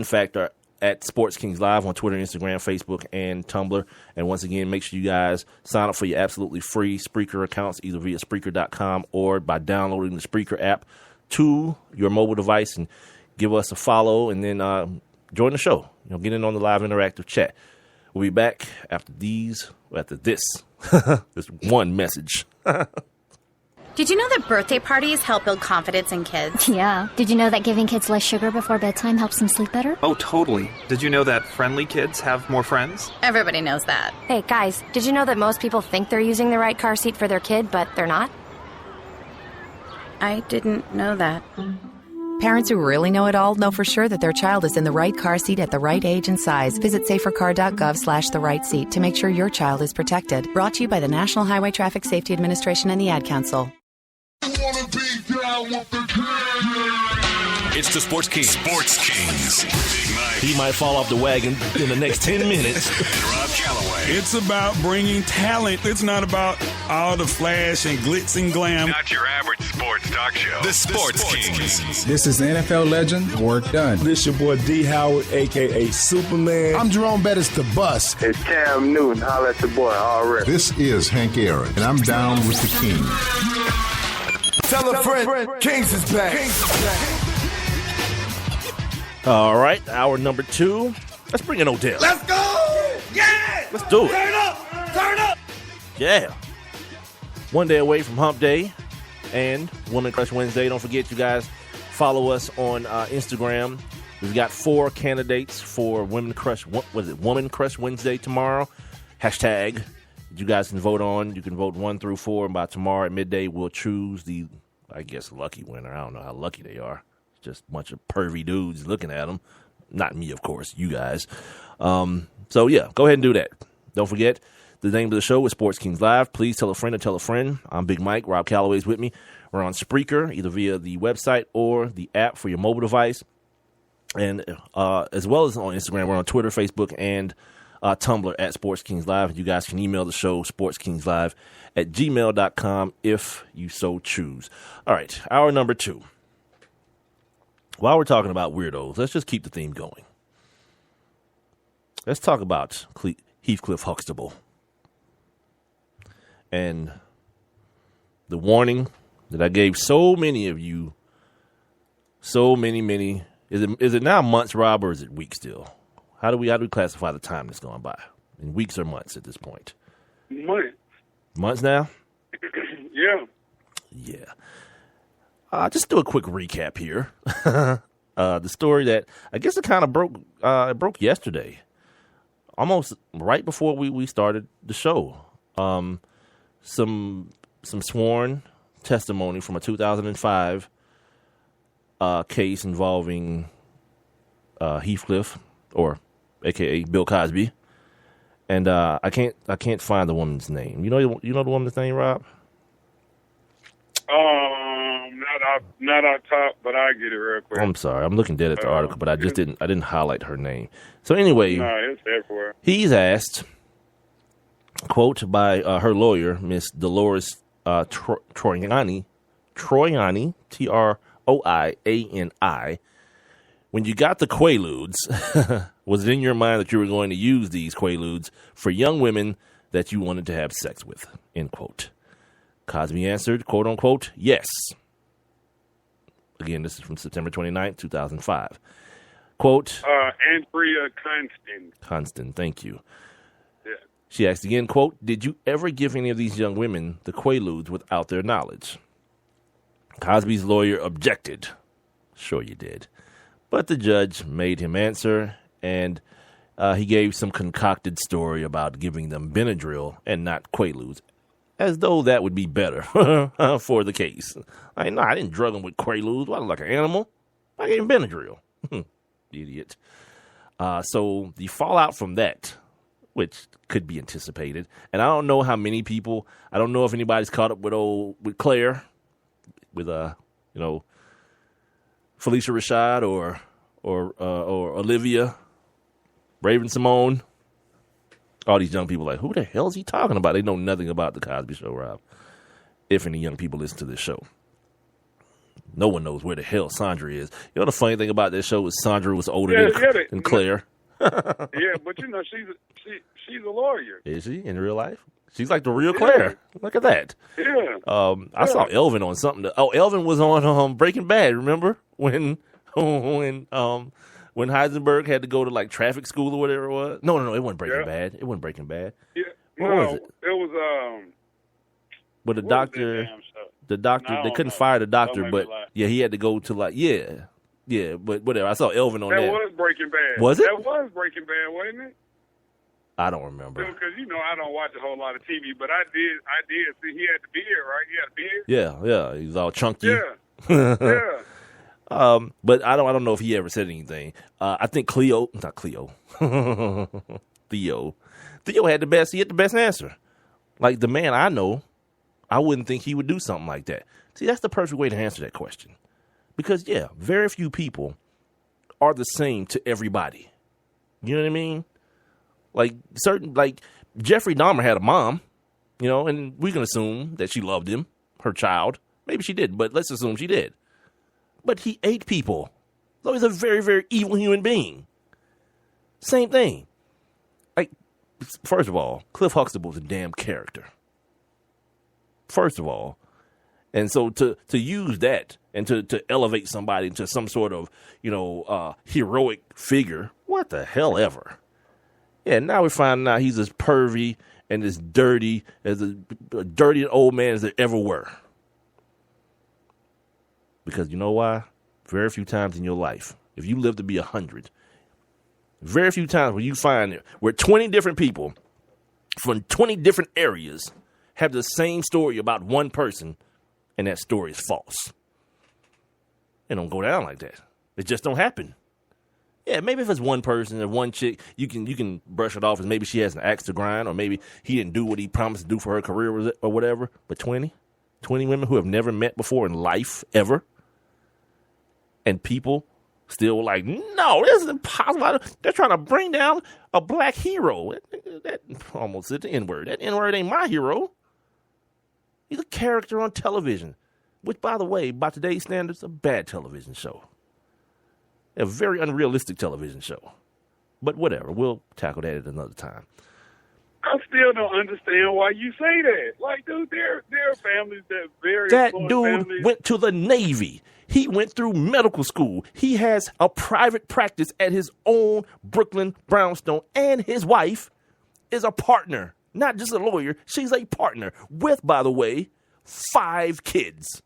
The Factor at Sports Kings Live on Twitter, Instagram, Facebook, and Tumblr. And once again, make sure you guys sign up for your absolutely free Spreaker accounts, either via Spreaker.com or by downloading the Spreaker app to your mobile device, and give us a follow, and then join the show. Get in on the live interactive chat. We'll be back after this this one message. Did you know that birthday parties help build confidence in kids? Yeah. Did you know that giving kids less sugar before bedtime helps them sleep better? Oh, totally. Did you know that friendly kids have more friends? Everybody knows that. Hey, guys, did you know that most people think they're using the right car seat for their kid, but they're not? I didn't know that. Parents who really know it all know for sure that their child is in the right car seat at the right age and size. Visit safercar.gov/the right seat to make sure your child is protected. Brought to you by the National Highway Traffic Safety Administration and the Ad Council. It's the Sports Kings. Sports Kings. Big Mike. He might fall off the wagon in the next 10 minutes. And Rob Calloway. It's about bringing talent. It's not about all the flash and glitz and glam. Not your average sports talk show. The Sports Kings. This is NFL legend, Work Done. This your boy D. Howard, a.k.a. Superman. I'm Jerome Bettis, the bus. It's Cam Newton. Holla at your boy, already. This is Hank Aaron, and I'm down with the King. Tell a friend, Kings is back. All right, hour number 2. Let's bring in Odell. Let's go! Yeah! Let's do it. Turn up! Turn up! Yeah. One day away from Hump Day and Woman Crush Wednesday. Don't forget, you guys, follow us on Instagram. We've got 4 candidates for Woman Crush Wednesday tomorrow. Hashtag you guys can vote on. You can vote 1 through 4, and by tomorrow at midday, we'll choose the, I guess, lucky winner. I don't know how lucky they are. It's just a bunch of pervy dudes looking at them. Not me, of course, you guys. So, yeah, go ahead and do that. Don't forget, the name of the show is Sports Kings Live. Please tell a friend to tell a friend. I'm Big Mike. Rob Calloway's with me. We're on Spreaker, either via the website or the app for your mobile device. And as well as on Instagram, we're on Twitter, Facebook, and Tumblr at Sports Kings Live. You guys can email the show, sportskingslive@gmail.com, if you so choose. All right, hour number 2. While we're talking about weirdos, let's just keep the theme going. Let's talk about Heathcliff Huxtable and the warning that I gave so many of you, so many. Is it now months, Rob, or is it weeks still? How do we classify the time that's gone by? In weeks or months at this point? Months. Months now? Yeah. Yeah. Just do a quick recap here. The story that I guess it kind of broke yesterday, almost right before we started the show. Some sworn testimony from a 2005 case involving Heathcliff, or AKA Bill Cosby, and I can't find the woman's name. You know the woman's name, Rob? Not on top, but I get it real quick. I'm sorry, I'm looking dead at the article, but I didn't highlight her name. So anyway, it's everywhere. He's asked, quote, by her lawyer, Miss Dolores Troiani, Troiani, when you got the Quaaludes, was it in your mind that you were going to use these Quaaludes for young women that you wanted to have sex with, end quote. Cosby answered, quote unquote, yes. Again, this is from September 29th, 2005. Quote, Andrea Constant, thank you. Yeah. She asked again, quote, did you ever give any of these young women the Quaaludes without their knowledge? Cosby's lawyer objected. Sure you did. But the judge made him answer, and he gave some concocted story about giving them Benadryl and not Quaaludes, as though that would be better for the case. I didn't drug him with Quaaludes. What, like an animal? I gave him Benadryl. Idiot. So the fallout from that, which could be anticipated, and I don't know how many people, I don't know if anybody's caught up with Claire, with Felicia Rashad or Olivia, Raven Simone. All these young people are like, who the hell is he talking about? They know nothing about the Cosby Show, Rob, if any young people listen to this show. No one knows where the hell Sandra is. You know the funny thing about this show is Sandra was older than Claire. Yeah, but you know she's a lawyer. Is she in real life? She's like the real Claire. Look at that. Yeah. I saw Elvin on something. Elvin was on Breaking Bad. Remember when Heisenberg had to go to like traffic school or whatever it was? No, it wasn't Breaking Bad. It wasn't Breaking Bad. Yeah. What was it? It was But the doctor, they couldn't fire the doctor, but he had to go to like but whatever. I saw Elvin on that. That was Breaking Bad. Was it? That was Breaking Bad, wasn't it? I don't remember. Because I don't watch a whole lot of TV, but I did see he had the beard, right? He had a beard. Yeah, he was all chunky. Yeah. Yeah. But I don't know if he ever said anything. I think Theo had the best. He had the best answer. Like the man I know, I wouldn't think he would do something like that. See, that's the perfect way to answer that question. Because very few people are the same to everybody. You know what I mean? Like Jeffrey Dahmer had a mom, and we can assume that she loved him, her child. Maybe she didn't, but let's assume she did. But he ate people. So he's a very, very evil human being. Same thing. Like, first of all, Cliff Huxtable's a damn character. First of all. And so to use that and to elevate somebody into some sort of, heroic figure, what the hell ever. Yeah, now we find out he's as pervy and as dirty as a dirty old man as there ever were. Because you know why? Very few times in your life, if you live to be 100, very few times where you find it, where 20 different people from 20 different areas have the same story about one person, and that story is false. It don't go down like that. It just don't happen. Yeah, maybe if it's one person or one chick, you can brush it off as maybe she has an axe to grind, or maybe he didn't do what he promised to do for her career or whatever. But 20 women who have never met before in life, ever, and people still like, no, this is impossible. They're trying to bring down a black hero. That almost said the N-word. That N-word ain't my hero. He's a character on television, which, by the way, by today's standards, a bad television show. A very unrealistic television show. But whatever, we'll tackle that at another time. I still don't understand why you say that. Like, dude, there are families that very That affluent dude families. went to the Navy. He went through medical school. He has a private practice at his own Brooklyn brownstone, and his wife is a partner. Not just a lawyer. She's a partner with, by the way, 5 kids.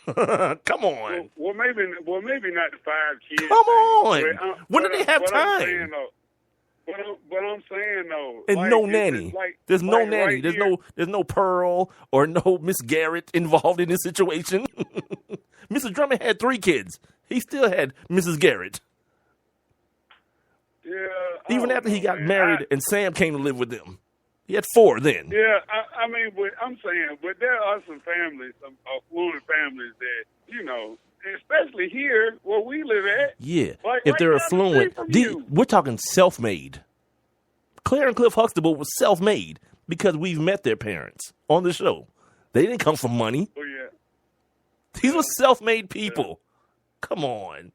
Come on. Well, maybe not the 5 kids. Come on. When do they have time? But I'm saying though, and like, no nanny. There's no nanny. Right There's no Pearl or no Miss Garrett involved in this situation. Mrs. Drummond had 3 kids. He still had Mrs. Garrett. Yeah. Even after he got married and Sam came to live with them. He had 4 then. Yeah, I mean, but I'm saying, but there are some families, some affluent families that, especially here where we live at. Yeah, like if right they're down the street affluent, from we're talking self-made. Claire and Cliff Huxtable was self-made because we've met their parents on the show. They didn't come from money. Oh, yeah. These were self-made people. Come on.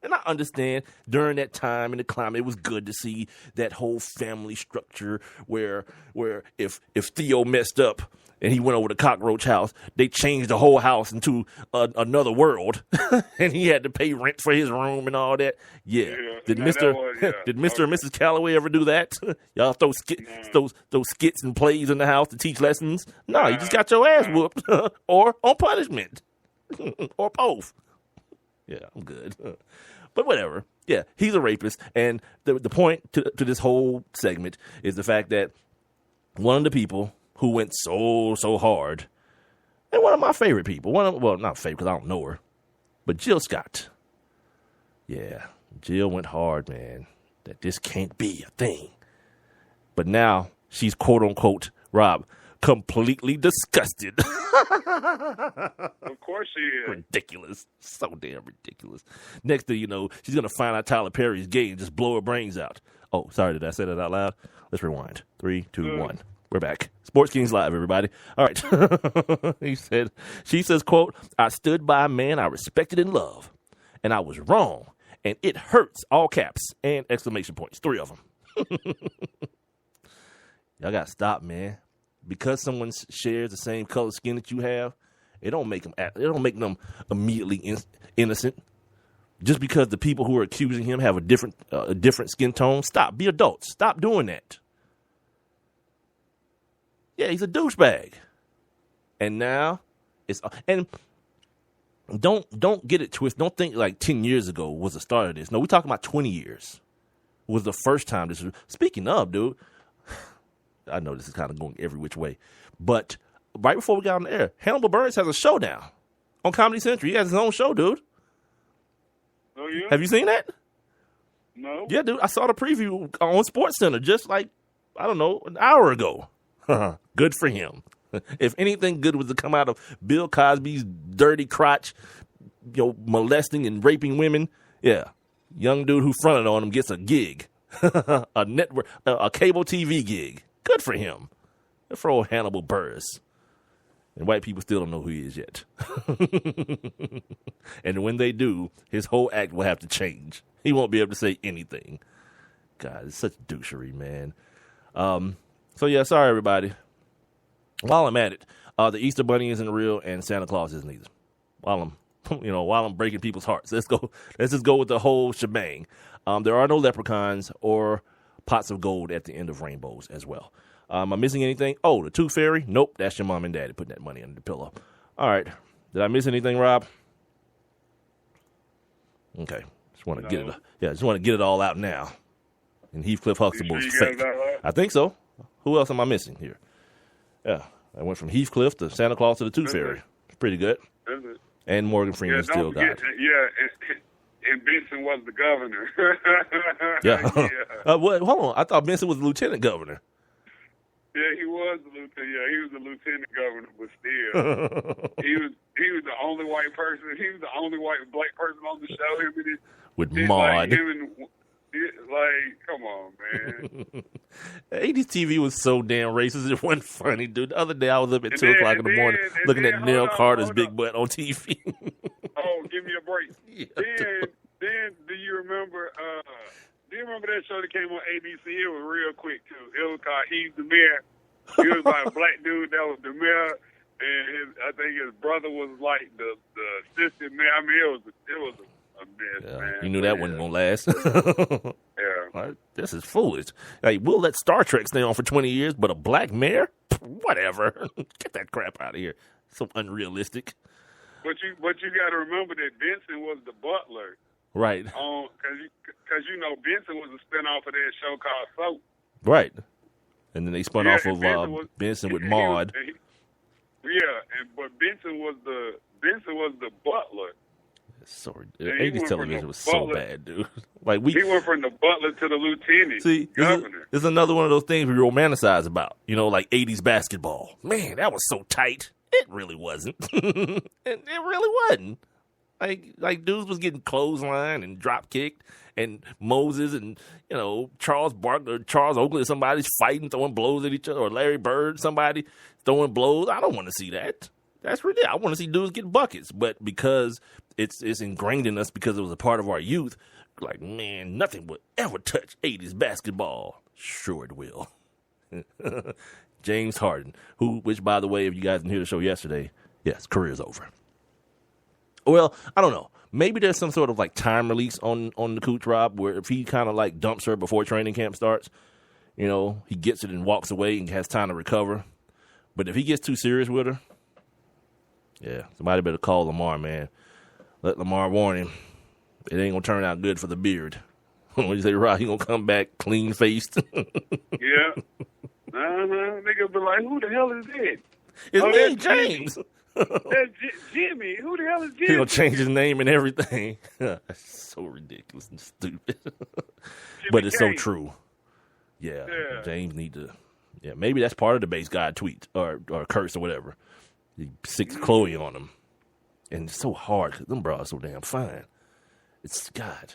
And I understand during that time in the climate, it was good to see that whole family structure where if Theo messed up and he went over to Cockroach House, they changed the whole house into another world, and he had to pay rent for his room and all that. Yeah. Did Mr. and Mrs. Calloway ever do that? Y'all throw skits and plays in the house to teach lessons? No, you just got your ass whooped or on punishment or both. Yeah, I'm good. But whatever. Yeah, he's a rapist. And the point to this whole segment is the fact that one of the people who went so hard, and one of my favorite people, not favorite because I don't know her, but Jill Scott. Yeah, Jill went hard, man, that this can't be a thing. But now she's quote unquote, Rob, completely disgusted. Of course she is. Ridiculous. So damn ridiculous. Next thing you know, she's going to find out Tyler Perry's gay and just blow her brains out. Oh, sorry, did I say that out loud? Let's rewind. 3, 2, 1. We're back. Sports Kings Live, everybody. All right. She says, quote, I stood by a man I respected and loved, and I was wrong, and it hurts, all caps, and exclamation points, 3 of them. Y'all got to stop, man. Because someone shares the same color skin that you have, it don't make them immediately innocent. Just because the people who are accusing him have a different skin tone, stop. Be adults. Stop doing that. Yeah, he's a douchebag. And now and don't get it twisted. Don't think like 10 years ago was the start of this. No, we're talking about 20 years was the first time this was. Speaking of, dude, I know this is kind of going every which way, but right before we got on the air, Hannibal Buress has a show now on Comedy Central. He has his own show, dude. Oh, yeah? Have you seen that? No. Yeah, dude. I saw the preview on SportsCenter just like, I don't know, an hour ago. Good for him. If anything good was to come out of Bill Cosby's dirty crotch, molesting and raping women, yeah, young dude who fronted on him gets a gig, a network, a cable TV gig. Good for him. Good for old Hannibal Buress. And white people still don't know who he is yet. And when they do, his whole act will have to change. He won't be able to say anything. God, it's such douchery, man. So, yeah, sorry, everybody. While I'm at it, the Easter Bunny isn't real and Santa Claus isn't either. While I'm breaking people's hearts. Let's just go with the whole shebang. There are no leprechauns or pots of gold at the end of rainbows as well. Am I missing anything? Oh, the Tooth Fairy? Nope, that's your mom and daddy putting that money under the pillow. All right. Did I miss anything, Rob? Okay. Just want to get it. Yeah, just want to get it all out now. And Heathcliff Huxtable's fake. I think so. Who else am I missing here? Yeah, I went from Heathcliff to Santa Claus to the Tooth Fairy. It's pretty good. And Morgan Freeman still got it. Yeah, and Benson was the governor. Yeah. Hold on. I thought Benson was the lieutenant governor. Yeah, he was the lieutenant. Yeah, he was the lieutenant governor, but still, he was the only white person. He was the only black person on the show. With Maude. Come on, man. 80s TV was so damn racist. It wasn't funny, dude. The other day I was up at 2 o'clock in the morning looking at Neil Carter's big butt on TV. Oh, give me a break. Yeah, then do you remember? Do you remember that show that came on ABC? It was real quick too. It was called He's the Mayor. He was like a black dude that was the mayor, and I think his brother was like the assistant mayor. I mean, it was a mess, man. You knew that wasn't gonna last. Yeah, right? This is foolish. Like, we'll let Star Trek stay on for 20 years, but a black mayor? Whatever. Get that crap out of here. So unrealistic. But you got to remember that Benson was the butler. Right. Because Benson was a spinoff of that show called Soap. Right. And then they spun off of Benson with Maude. But Benson was the butler. Sorry, 80s television was so bad, dude. Like he went from the butler to the lieutenant. See, governor. It's another one of those things we romanticize about. Like 80s basketball. Man, that was so tight. It really wasn't. It really wasn't. Like dudes was getting clotheslined and drop kicked, and Moses and Charles Barkley or Charles Oakley, somebody's fighting, throwing blows at each other, or Larry Bird, somebody throwing blows. I don't want to see that. That's ridiculous. I want to see dudes get buckets, but because it's ingrained in us because it was a part of our youth, like, man, nothing would ever touch 80s basketball. Sure it will. James Harden, which by the way, if you guys didn't hear the show yesterday, yes, career's over. Well, I don't know. Maybe there's some sort of like time release on the Cooch Rob, where if he kind of like dumps her before training camp starts, he gets it and walks away and has time to recover. But if he gets too serious with her, yeah, somebody better call Lamar, man. Let Lamar warn him. It ain't gonna turn out good for the beard. When you say Rob, he gonna come back clean faced. Yeah. Nigga be like, who the hell is that? It's me, James. That's Jimmy. Who the hell is Jimmy? He gonna change his name and everything. That's so ridiculous and stupid. But it's so true. Yeah. James need to. Yeah, maybe that's part of the base guy tweet or curse or whatever. He sicks Chloe on him. And it's so hard because them bras are so damn fine. It's God.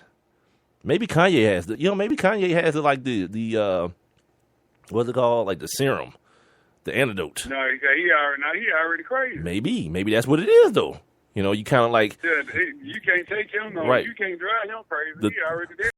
Maybe Kanye has maybe Kanye has like the what's it called? Like the serum The antidote. No, he already crazy. Maybe that's what it is, though. You know, you kind of like. Yeah, you can't take him. No, right. You can't drive him crazy. He already there.